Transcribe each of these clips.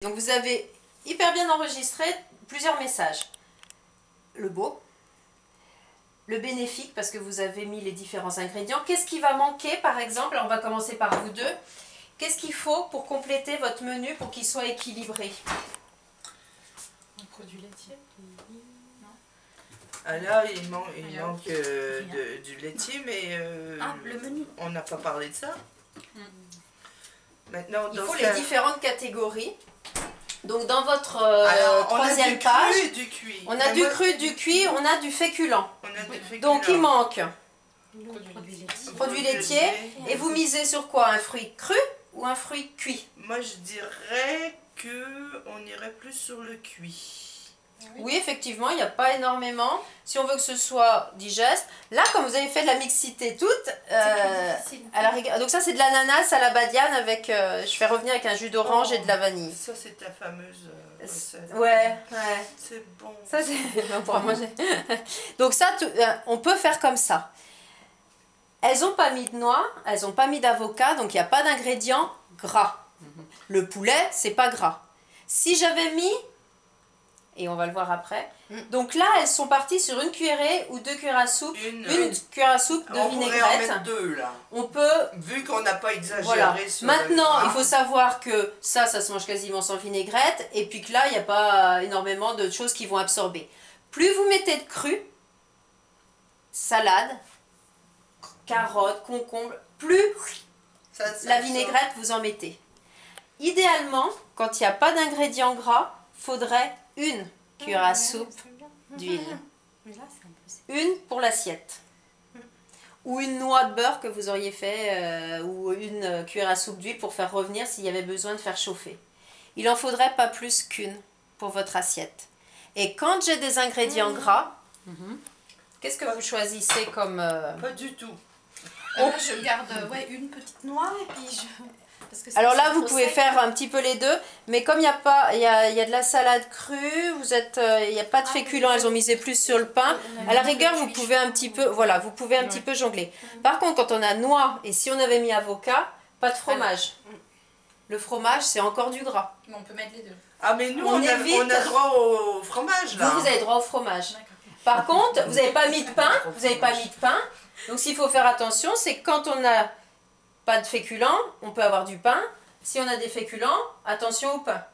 Donc vous avez hyper bien enregistré plusieurs messages. Le beau, le bénéfique parce que vous avez mis les différents ingrédients. Qu'est-ce qui va manquer par exemple? Alors on va commencer par vous deux. Qu'est-ce qu'il faut pour compléter votre menu pour qu'il soit équilibré? Un produit laitier? Non. Alors il manque du laitier, mais le menu. On n'a pas parlé de ça. Maintenant, il faut les différentes catégories. Donc dans votre troisième page, on a du cru, du cuit, on a du féculent. Donc il manque produit laitier. Et vous misez sur quoi? Un fruit cru ou un fruit cuit? Moi je dirais qu'on irait plus sur le cuit. Oui, effectivement, il n'y a pas énormément. Si on veut que ce soit digeste. Là, comme vous avez fait de la mixité toute, à la rigueur. Donc ça, c'est de l'ananas à la badiane avec... je fais revenir avec un jus d'orange et de la vanille. Ça, c'est ta fameuse recette. Ouais. C'est bon. Ça, c'est... on pourra manger. Donc ça, on peut faire comme ça. Elles n'ont pas mis de noix, elles n'ont pas mis d'avocat, donc il n'y a pas d'ingrédients gras. Le poulet, c'est pas gras. Si j'avais mis... Et on va le voir après. Donc là, elles sont parties sur une cuillerée ou 2 cuillères à soupe. Une cuillère à soupe de vinaigrette. On pourrait en mettre 2 là. On peut... Vu qu'on n'a pas exagéré voilà. sur maintenant, il faut savoir que ça se mange quasiment sans vinaigrette. Et puis que là, il n'y a pas énormément de choses qui vont absorber. Plus vous mettez de cru, salade, carottes, concombre, plus la vinaigrette vous en mettez. Idéalement, quand il n'y a pas d'ingrédients gras, faudrait une cuillère à soupe d'huile. Une pour l'assiette. Ou une noix de beurre que vous auriez fait, ou une cuillère à soupe d'huile pour faire revenir s'il y avait besoin de faire chauffer. Il en faudrait pas plus qu'une pour votre assiette. Et quand j'ai des ingrédients gras, qu'est-ce que vous choisissez comme... Pas du tout. Je garde une petite noix et puis je... Alors là, vous pouvez faire un petit peu les deux, mais comme il y a de la salade crue, il n'y a pas de féculents, elles ont misé plus sur le pain. À la rigueur, vous pouvez un petit peu, voilà, vous pouvez un petit peu jongler. Par contre, quand on a noix et si on avait mis avocat, pas de fromage. Le fromage, c'est encore du gras. Mais on peut mettre les deux. Ah mais nous, on a droit au fromage là. Vous avez droit au fromage. Par contre, vous n'avez pas mis de pain, Donc s'il faut faire attention, c'est quand on a pas de féculents, on peut avoir du pain. Si on a des féculents, attention au pain.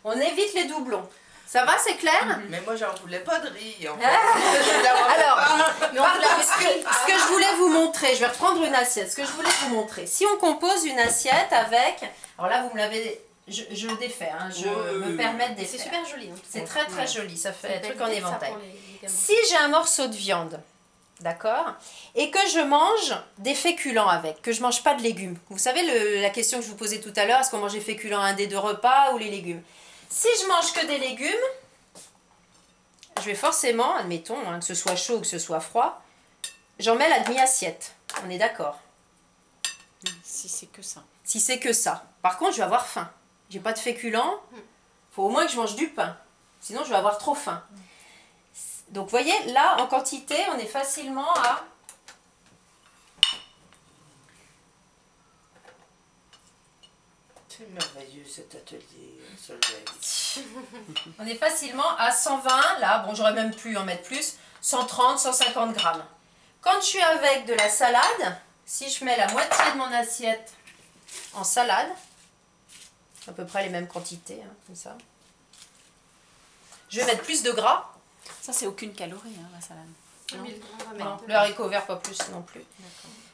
On évite les doublons. Ça va, c'est clair? Mais moi, j'en voulais pas de riz. En fait. Alors, ce que je voulais vous montrer, je vais reprendre une assiette. Ce que je voulais vous montrer, si on compose une assiette avec... Alors là, vous me l'avez... Je défais, je me permets de défaire. C'est super joli. C'est très très joli, ça fait un truc en éventail. Si j'ai un morceau de viande... D'accord? Et que je mange des féculents avec, que je mange pas de légumes. Vous savez la question que je vous posais tout à l'heure, est-ce qu'on mange les féculents à un des 2 repas ou les légumes? Si je mange que des légumes, je vais forcément, admettons, que ce soit chaud ou que ce soit froid, j'en mets la demi-assiette. On est d'accord? Si c'est que ça. Si c'est que ça. Par contre, je vais avoir faim. J'ai pas de féculents, faut au moins que je mange du pain. Sinon, je vais avoir trop faim. Donc, vous voyez, là, en quantité, on est facilement à... C'est merveilleux cet atelier, Solveig. On est facilement à 120, là, bon, j'aurais même pu en mettre plus, 130, 150 grammes. Quand je suis avec de la salade, si je mets la moitié de mon assiette en salade, à peu près les mêmes quantités, comme ça, je vais mettre plus de gras. Ça, c'est aucune calorie, la salade. Non, le haricot vert, pas plus non plus.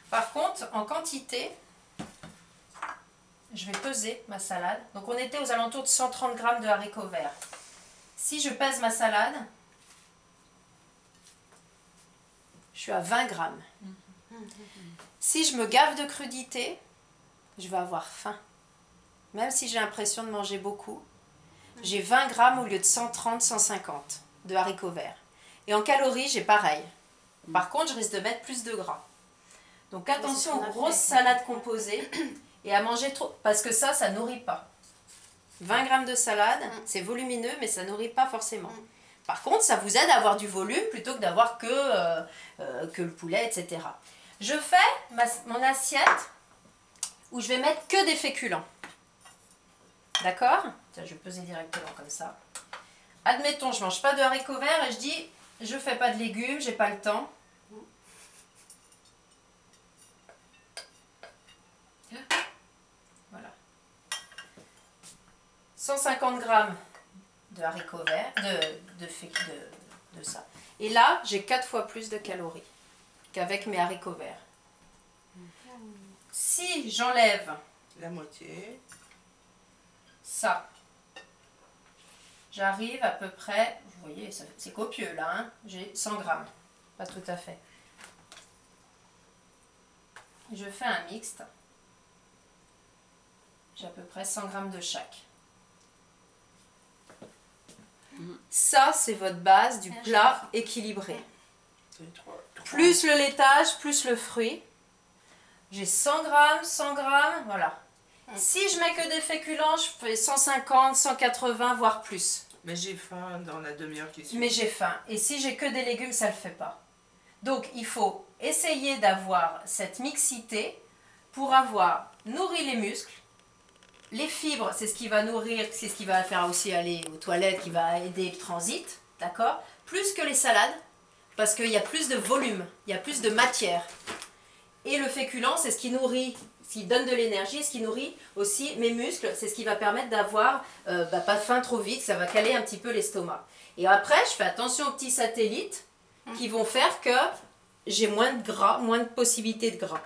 Par contre, en quantité, je vais peser ma salade. Donc, on était aux alentours de 130 grammes de haricots verts. Si je pèse ma salade, je suis à 20 grammes. Si je me gave de crudité, je vais avoir faim. Même si j'ai l'impression de manger beaucoup, j'ai 20 grammes au lieu de 130, 150 de haricots verts. Et en calories, j'ai pareil. Par contre, je risque de mettre plus de gras. Donc attention aux grosses salades composées et à manger trop, parce que ça nourrit pas. 20 grammes de salade, c'est volumineux, mais ça nourrit pas forcément. Par contre, ça vous aide à avoir du volume plutôt que d'avoir que le poulet, etc. Je fais mon assiette où je vais mettre que des féculents. D'accord? Tiens, je vais peser directement comme ça. Admettons, je ne mange pas de haricots verts et je dis, je ne fais pas de légumes, j'ai pas le temps. Voilà. 150 grammes de haricots verts, de ça. Et là, j'ai 4 fois plus de calories qu'avec mes haricots verts. Si j'enlève La moitié. ça, j'arrive à peu près, vous voyez, c'est copieux là, hein, j'ai 100 grammes, pas tout à fait. Je fais un mixte, j'ai à peu près 100 grammes de chaque. Ça, c'est votre base du plat équilibré. Plus le laitage, plus le fruit. J'ai 100 grammes, voilà. Si je mets que des féculents, je fais 150, 180, voire plus. Mais j'ai faim dans la demi-heure qui suit. Mais j'ai faim. Et si j'ai que des légumes, ça ne le fait pas. Donc, il faut essayer d'avoir cette mixité pour avoir nourri les muscles. Les fibres, c'est ce qui va nourrir, c'est ce qui va faire aussi aller aux toilettes, qui va aider le transit, d'accord? Plus que les salades, parce qu'il y a plus de volume, il y a plus de matière. Et le féculent, c'est ce qui nourrit, ce qui donne de l'énergie, ce qui nourrit aussi mes muscles, c'est ce qui va permettre d'avoir pas faim trop vite, ça va caler un petit peu l'estomac. Et après, je fais attention aux petits satellites qui vont faire que j'ai moins de gras, moins de possibilités de gras.